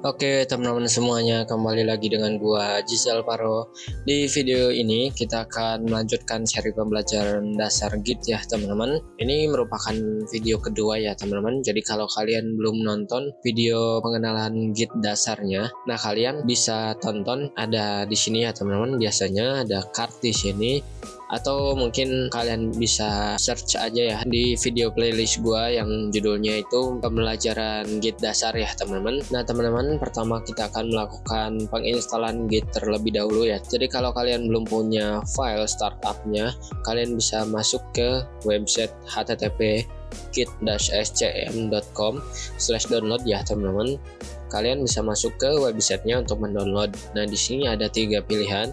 Oke teman-teman semuanya, kembali lagi dengan gua Gisel Paro. Di video ini kita akan melanjutkan seri pembelajaran dasar Git ya teman-teman. Ini merupakan video kedua ya teman-teman. Jadi kalau kalian belum nonton video pengenalan Git dasarnya, nah kalian bisa tonton, ada di sini ya teman-teman. Biasanya ada card di sini, atau mungkin kalian bisa search aja ya di video playlist gua yang judulnya itu pembelajaran Git dasar ya teman-teman. Nah teman-teman, pertama kita akan melakukan penginstalan Git terlebih dahulu ya. Jadi kalau kalian belum punya file startupnya, kalian bisa masuk ke website http git-scm.com/download ya teman-teman. Kalian bisa masuk ke websitenya untuk mendownload. Nah di sini ada 3 pilihan.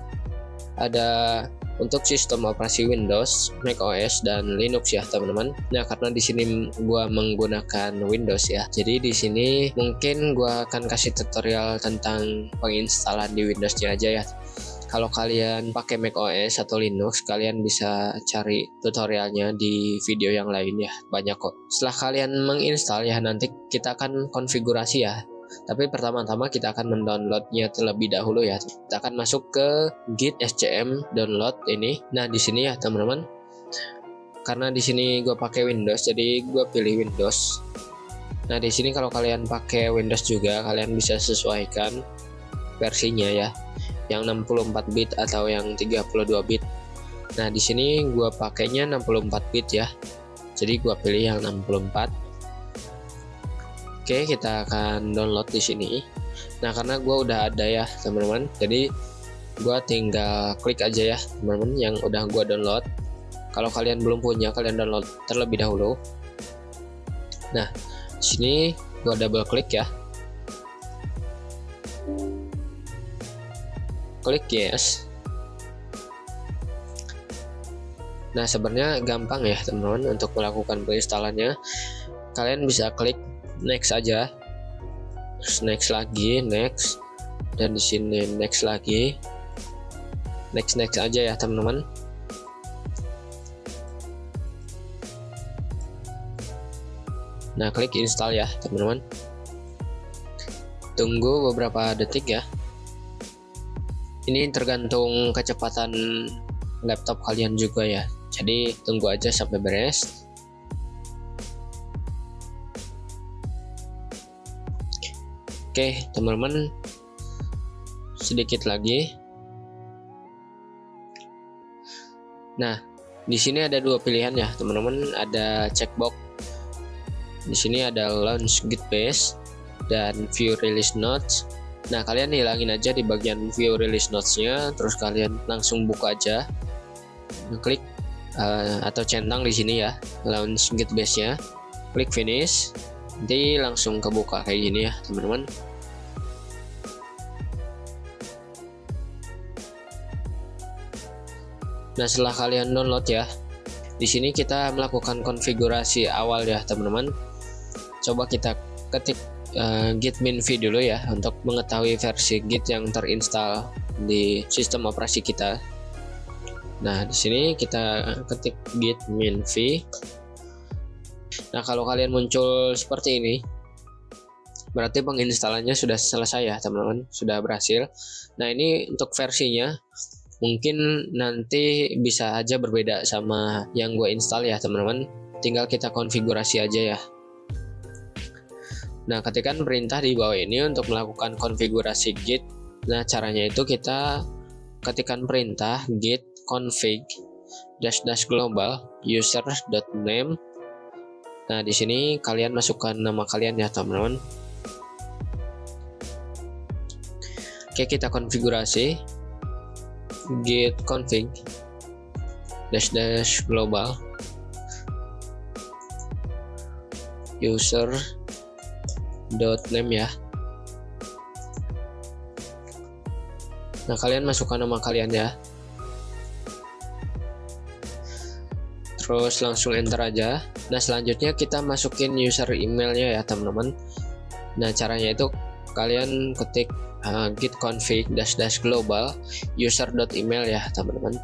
Ada untuk sistem operasi Windows, Mac OS, dan Linux ya teman-teman. Nah karena di sini gua menggunakan Windows ya, jadi di sini mungkin gua akan kasih tutorial tentang penginstalan di Windowsnya aja ya. Kalau kalian pakai Mac OS atau Linux, kalian bisa cari tutorialnya di video yang lain ya, banyak kok. Setelah kalian menginstal ya, nanti kita akan konfigurasi ya. Tapi pertama-tama kita akan mendownloadnya terlebih dahulu ya. Kita akan masuk ke Git SCM download ini. Nah di sini ya teman-teman. Karena di sini gue pakai Windows, jadi gue pilih Windows. Nah di sini kalau kalian pakai Windows juga, kalian bisa sesuaikan versinya ya, yang 64 bit atau yang 32 bit. Nah di sini gue pakainya 64 bit ya. Jadi gue pilih yang 64. Oke, kita akan download di sini. Nah, karena gue udah ada ya, teman-teman. Jadi, gue tinggal klik aja ya, teman-teman, yang udah gue download. Kalau kalian belum punya, kalian download terlebih dahulu. Nah, di sini gue double klik ya. Klik yes. Nah, sebenarnya gampang ya, teman-teman, untuk melakukan penginstalannya. Kalian bisa klik next aja, next lagi, next, dan di sini next lagi, next aja ya teman-teman. Nah klik install ya teman-teman. Tunggu beberapa detik ya. Ini tergantung kecepatan laptop kalian juga ya. Jadi tunggu aja sampai beres. Oke, teman-teman, sedikit lagi. Nah, di sini ada 2 pilihan ya, teman-teman. Ada checkbox. Di sini ada launch Git base dan view release notes. Nah, kalian hilangin aja di bagian view release notes-nya, terus kalian langsung buka aja. Klik atau centang di sini ya, launch Git base-nya. Klik finish. Nanti langsung kebuka kayak gini ya teman-teman. Nah setelah kalian download ya, di sini kita melakukan konfigurasi awal ya teman-teman. Coba kita ketik git minv dulu ya untuk mengetahui versi git yang terinstall di sistem operasi kita. Nah di sini kita ketik git minv. Nah kalau kalian muncul seperti ini, berarti penginstalannya sudah selesai ya teman-teman, sudah berhasil. Nah ini untuk versinya mungkin nanti bisa aja berbeda sama yang gue install ya teman-teman. Tinggal kita konfigurasi aja ya. Nah ketikkan perintah di bawah ini untuk melakukan konfigurasi git. Nah caranya itu kita ketikkan perintah git config -- global user.name. Nah, di sini kalian masukkan nama kalian ya, teman-teman. Oke, kita konfigurasi git config -- global user.name ya. Nah, kalian masukkan nama kalian ya. Terus langsung enter aja. Nah selanjutnya kita masukin user emailnya ya teman-teman. Nah caranya itu kalian ketik git config -- global user.email ya teman-teman.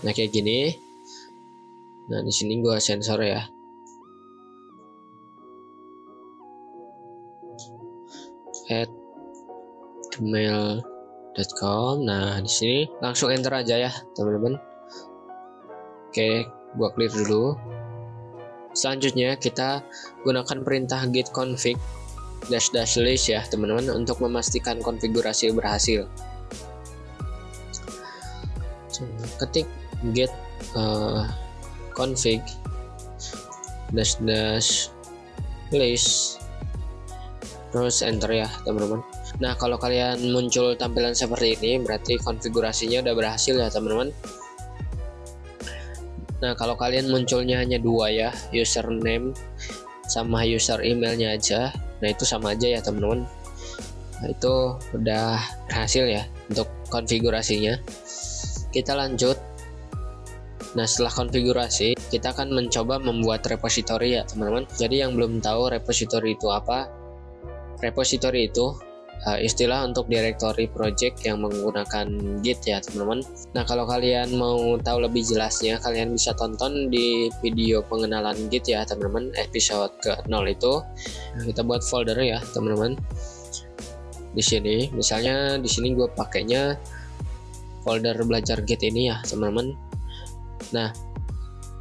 Nah kayak gini. Nah, di sini gua sensor ya. @gmail.com. Nah, di sini langsung enter aja ya, teman-teman. Oke, gua clear dulu. Selanjutnya kita gunakan perintah git config --list ya, teman-teman, untuk memastikan konfigurasi berhasil. Ketik git config --list terus enter ya, teman-teman. Nah, kalau kalian muncul tampilan seperti ini berarti konfigurasinya udah berhasil ya, teman-teman. Nah, kalau kalian munculnya hanya dua ya, username sama user emailnya aja, nah itu sama aja ya, teman-teman. Nah, itu udah berhasil ya untuk konfigurasinya. Kita lanjut. Nah, setelah konfigurasi kita akan mencoba membuat repository ya, teman-teman. Jadi yang belum tahu repository itu apa, repository itu istilah untuk directory project yang menggunakan Git ya, teman-teman. Nah, kalau kalian mau tahu lebih jelasnya, kalian bisa tonton di video pengenalan Git ya, teman-teman, episode ke-0 itu. Kita buat folder ya, teman-teman. Di sini, misalnya di sini gue pakainya folder belajar Git ini ya, teman-teman. Nah,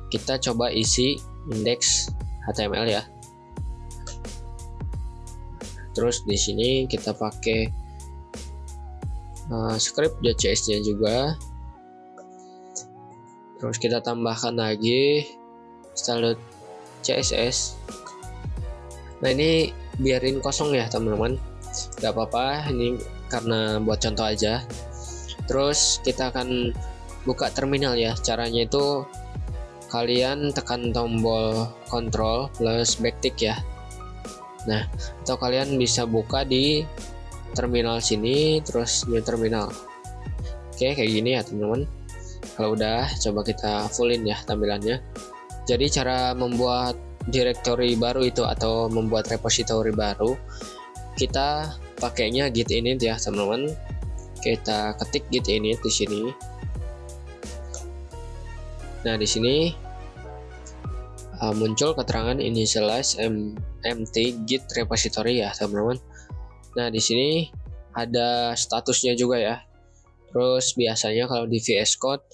kita coba isi index HTML ya. Terus di sini kita pakai script.cs-nya juga. Terus kita tambahkan lagi style.css. Nah, ini biarin kosong ya, teman-teman. Gak apa-apa, ini karena buat contoh aja. Terus kita akan buka terminal ya. Caranya itu kalian tekan tombol Ctrl plus backtick ya. Nah, atau kalian bisa buka di terminal sini, terus new terminal. Oke, kayak gini ya, teman-teman. Kalau udah, coba kita fullin ya tampilannya. Jadi cara membuat directory baru itu atau membuat repository baru, kita pakainya git init ya, teman-teman. Kita ketik git init di sini. Nah, di sini muncul keterangan initialize empty git repository ya, teman-teman. Nah, di sini ada statusnya juga ya. Terus biasanya kalau di VS Code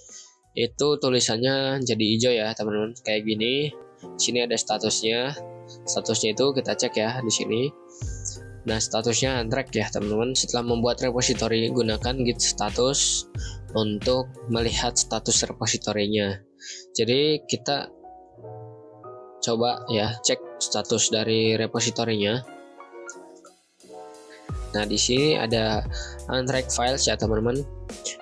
itu tulisannya jadi hijau ya, teman-teman, kayak gini. Di sini ada statusnya. Statusnya itu kita cek ya di sini. Nah, statusnya untracked ya, teman-teman. Setelah membuat repository, gunakan git status untuk melihat status repositorinya. Jadi kita coba ya cek status dari repositorinya. Nah, di sini ada untracked files ya, teman-teman.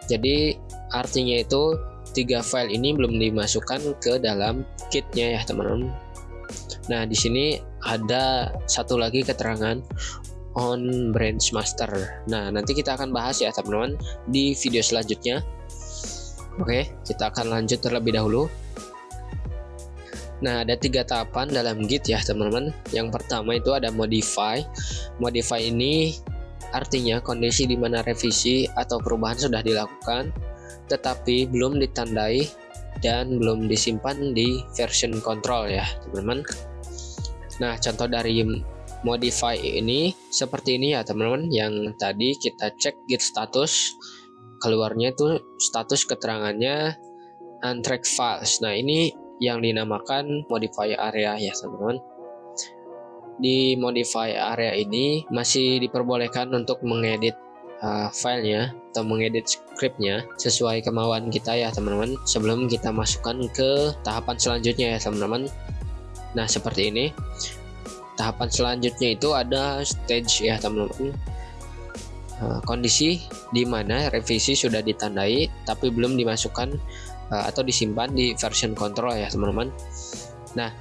Jadi artinya itu 3 file ini belum dimasukkan ke dalam kitnya ya, teman-teman. Nah, di sini ada satu lagi keterangan on branch master. Nah, nanti kita akan bahas ya, teman-teman, di video selanjutnya. Oke, kita akan lanjut terlebih dahulu. Nah, ada 3 tahapan dalam Git ya, teman-teman. Yang pertama itu ada modify. Modify ini artinya kondisi di mana revisi atau perubahan sudah dilakukan, tetapi belum ditandai dan belum disimpan di version control ya, teman-teman. Nah, contoh dari modify ini seperti ini ya, teman-teman. Yang tadi kita cek git status, keluarnya itu status keterangannya untracked files. Nah, ini yang dinamakan modify area ya, teman-teman. Di modify area ini masih diperbolehkan untuk mengedit filenya atau mengedit scriptnya sesuai kemauan kita ya, teman-teman, sebelum kita masukkan ke tahapan selanjutnya ya, teman-teman. Nah, seperti ini. Tahapan selanjutnya itu ada stage ya, teman-teman. Kondisi di mana revisi sudah ditandai tapi belum dimasukkan atau disimpan di version control ya, teman-teman. Nah,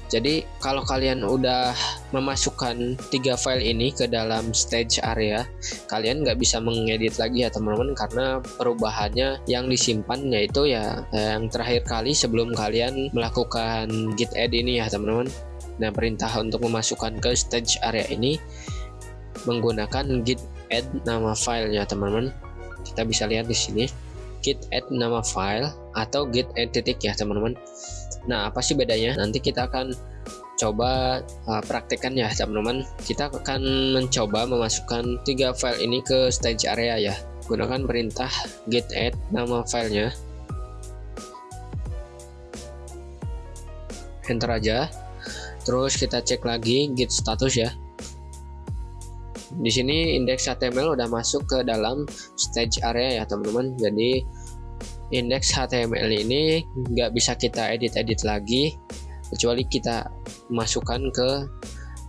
jadi kalau kalian udah memasukkan 3 file ini ke dalam stage area, kalian nggak bisa mengedit lagi ya, teman-teman, karena perubahannya yang disimpan yaitu ya yang terakhir kali sebelum kalian melakukan git add ini ya, teman-teman. Nah, perintah untuk memasukkan ke stage area ini menggunakan git add nama filenya, teman-teman. Kita bisa lihat di sini git add nama file atau git add titik ya, teman-teman. Nah, apa sih bedanya? Nanti kita akan coba praktekkan ya teman-teman. Kita akan mencoba memasukkan 3 file ini ke stage area ya. Gunakan perintah git add nama filenya. Enter aja. Terus kita cek lagi git status ya. Di sini indeks HTML udah masuk ke dalam stage area ya teman-teman. Jadi indeks HTML ini nggak bisa kita edit lagi kecuali kita masukkan ke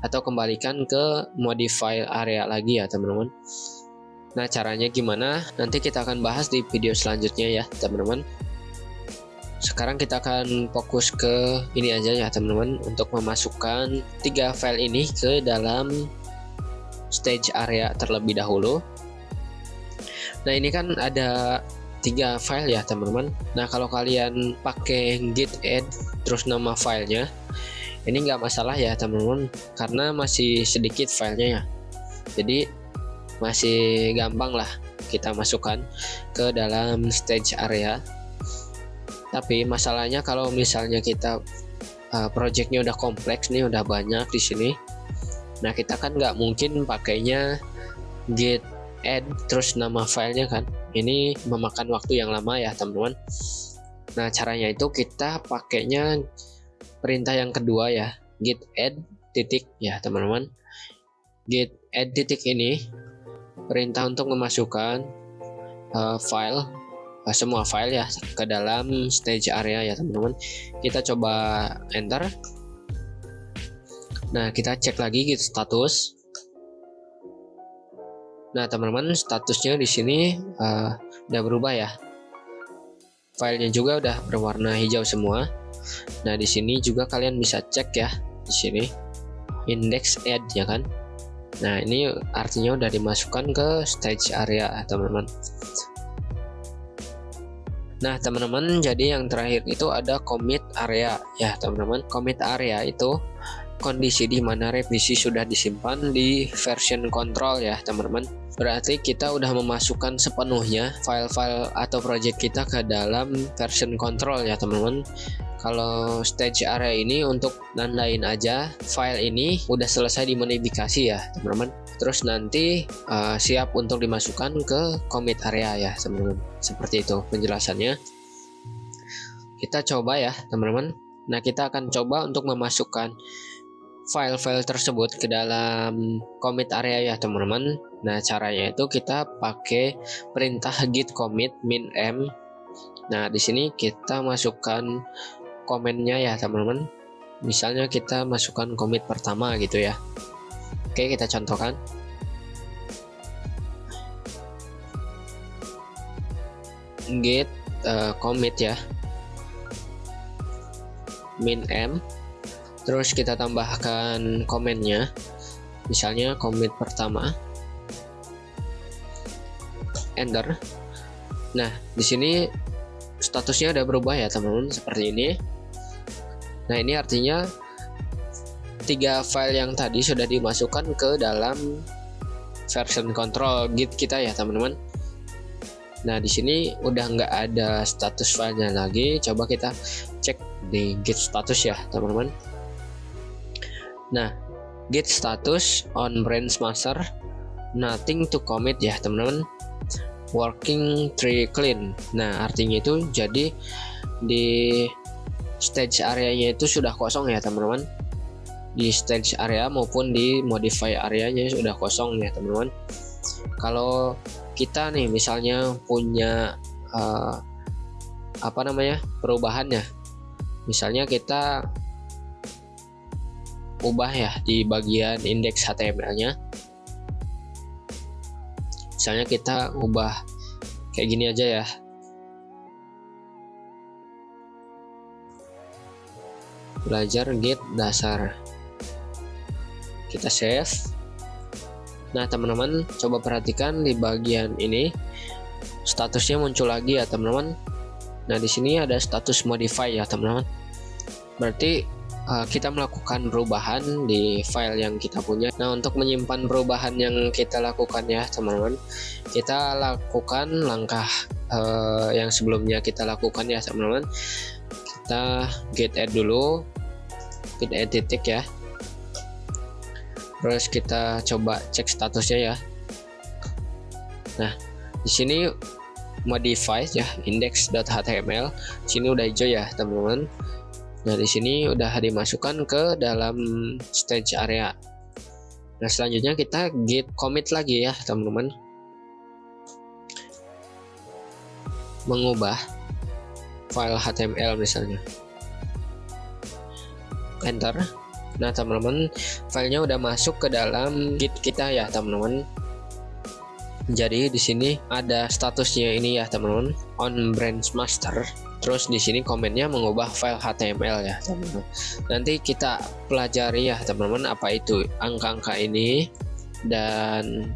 atau kembalikan ke modify area lagi ya teman-teman. Nah, caranya gimana? Nanti kita akan bahas di video selanjutnya ya teman-teman. Sekarang kita akan fokus ke ini aja ya teman-teman, untuk memasukkan 3 file ini ke dalam stage area terlebih dahulu. Nah, ini kan ada 3 file ya teman-teman. Nah, kalau kalian pakai git add terus nama filenya, ini nggak masalah ya teman-teman, karena masih sedikit filenya ya. Jadi masih gampang lah kita masukkan ke dalam stage area. Tapi masalahnya kalau misalnya kita projectnya udah kompleks nih, udah banyak di sini. Nah, kita kan nggak mungkin pakainya git add terus nama filenya kan. Ini memakan waktu yang lama ya teman-teman. Nah, caranya itu kita pakainya perintah yang kedua ya, git add titik ya teman-teman. Git add titik ini perintah untuk memasukkan file, semua file ya ke dalam stage area ya teman-teman. Kita coba enter. Nah, kita cek lagi git status. Nah, teman-teman, statusnya di sini udah berubah ya. Filenya juga udah berwarna hijau semua. Nah, di sini juga kalian bisa cek ya, di sini index add ya kan. Nah, ini artinya udah dimasukkan ke stage area teman-teman. Nah, teman-teman, jadi yang terakhir itu ada commit area ya teman-teman. Commit area itu kondisi di mana revisi sudah disimpan di version control ya teman-teman. Berarti kita udah memasukkan sepenuhnya file-file atau project kita ke dalam version control ya teman-teman. Kalau stage area ini untuk nandain aja file ini udah selesai dimodifikasi ya teman-teman. Terus nanti siap untuk dimasukkan ke commit area ya teman-teman. Seperti itu penjelasannya. Kita coba ya teman-teman. Nah, kita akan coba untuk memasukkan file-file tersebut ke dalam commit area ya teman-teman. Nah, caranya itu kita pakai perintah git commit min m. Nah, di sini kita masukkan komennya ya teman-teman. Misalnya kita masukkan commit pertama gitu ya. Oke, kita contohkan. Git commit ya min m. Terus kita tambahkan komennya, misalnya commit pertama, enter. Nah, di sini statusnya udah berubah ya teman-teman, seperti ini. Nah, ini artinya 3 file yang tadi sudah dimasukkan ke dalam version control git kita ya teman-teman. Nah, di sini udah nggak ada status filenya lagi. Coba kita cek di git status ya teman-teman. Nah, git status on branch master, nothing to commit ya teman-teman, working tree clean. Nah, artinya itu jadi di stage areanya itu sudah kosong ya teman-teman. Di stage area maupun di modify areanya sudah kosong ya teman-teman. Kalau kita nih misalnya punya perubahannya, misalnya kita ubah ya di bagian indeks HTML-nya. Misalnya kita ubah kayak gini aja ya. Belajar git dasar. Kita save. Nah, teman-teman, coba perhatikan di bagian ini statusnya muncul lagi ya teman-teman. Nah, di sini ada status modify ya teman-teman. Berarti kita melakukan perubahan di file yang kita punya. Nah, untuk menyimpan perubahan yang kita lakukan ya teman-teman, kita lakukan langkah yang sebelumnya kita lakukan ya teman-teman. kita git add dulu, git add titik ya. Terus kita coba cek statusnya ya. Nah, di sini modify ya, index.html. Sini udah hijau ya, teman-teman. Nah, di sini udah dimasukkan ke dalam stage area. Nah, selanjutnya kita git commit lagi ya, teman-teman. Mengubah file HTML misalnya. Enter. Nah, teman-teman, filenya udah masuk ke dalam git kita ya, teman-teman. Jadi di sini ada statusnya ini ya, teman-teman, on branch master. Terus di sini komennya mengubah file HTML ya, teman-teman. Nanti kita pelajari ya, teman-teman, apa itu angka-angka ini dan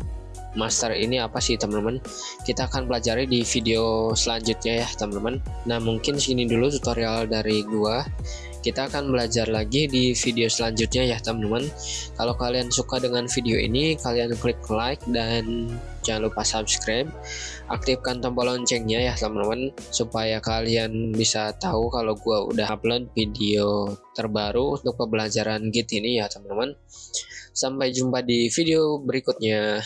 master ini apa sih, teman-teman. Kita akan pelajari di video selanjutnya ya, teman-teman. Nah, mungkin sini dulu tutorial dari gua. Kita akan belajar lagi di video selanjutnya ya, teman-teman. Kalau kalian suka dengan video ini, kalian klik like dan jangan lupa subscribe. Aktifkan tombol loncengnya ya, teman-teman, supaya kalian bisa tahu kalau gua udah upload video terbaru untuk pembelajaran Git ini ya, teman-teman. Sampai jumpa di video berikutnya.